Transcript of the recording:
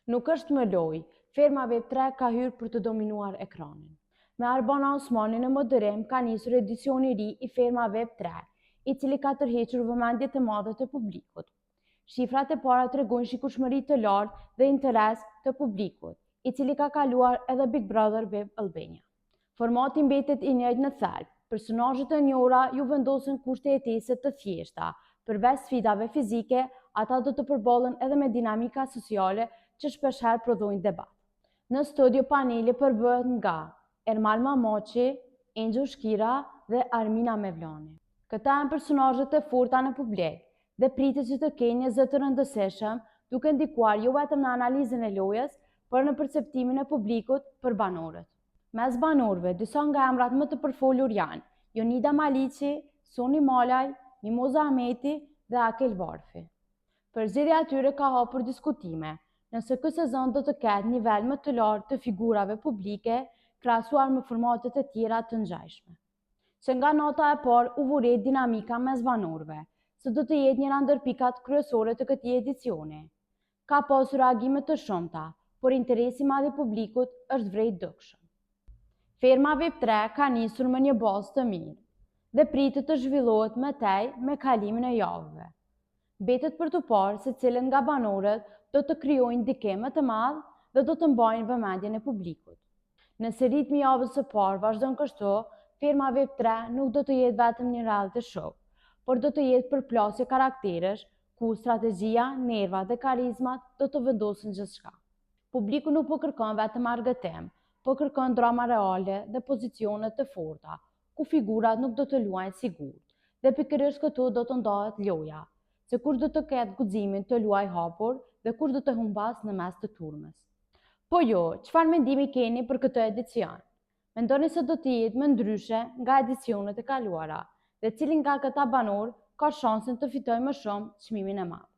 Nuk është më lojë, Ferma Web 3 ka hyrë për të dominuar ekranin. Me Arbana Osmani në moderim ka nisur edicioni i ri i Ferma Web 3, i cili ka tërhequr vëmendjet e madhe të publikut. Shifrat e para tregojnë shikueshmëri të lartë dhe interes të publikut, i cili ka kaluar edhe Big Brother Web Albania. Formati mbetet i njëjtë në thelb. Personazhet e njohura ju vendosin kushte jetese të thjeshta. Përveç sfidave fizike, ata do të përballen edhe me dinamika sociale që shpeshherë prodhojnë debat. Në studio paneli përbëhet nga Ermal Mamoqi, Angel Shkira dhe Armina Mevlani. Këta janë personazhet e forta në publik dhe pritet që të kenë një zë të rëndësishëm, duke ndikuar jo vetëm në analizën e lojës, por në perceptimin e publikut për banorët. Mes banorëve, disa nga emrat më të përfolur janë Jonida Maliqi, Soni Malaj, Mimoza Ahmeti dhe Akel Varfi. Përzgjedhja e tyre ka hapur diskutime, nëse ky sezon do të ketë nivel më të lartë të figurave publike krahasuar me formatet e tjera të ngjashme. Që nga nota e parë u vuret dinamika mes banorëve, se do të jetë njëra ndër pikat kryesore të këtij edicioni. Ka pasur reagime të shumta, por interesi i madh i publikut është vrejt dukshëm. Ferma Web 3 ka nisur me një bazë të mirë dhe pritet të zhvillohet më tej me kalimin e javëve. Mbetet për të parë se cilën nga banorët do të krijojnë ndikim më të madh dhe do të mbajnë vëmendjen e publikut. Nëse ritmi i javës së parë vazhdon kështu, Ferma Web 3 nuk do të jetë vetëm një reality show, por do të jetë përplasje karakteresh ku strategjia, nerva dhe karizmat do të vendosin gjithçka. Publiku nuk po kërkon vetëm argëtim, po kërkon drama reale dhe pozicione të forta, ku figurat nuk do të luajnë sigurt. Dhe pikërisht këtu do të ndahet loja, se kush do të ketë guximin të luajë hapur dhe kush do të humbas në mes të turmës. Po jo, çfarë mendimi keni për këtë edicion? Mendoni se do të jetë më ndryshe nga edicionet e kaluara dhe cili nga këta banor ka shansin të fitojë më shumë çmimin e madh?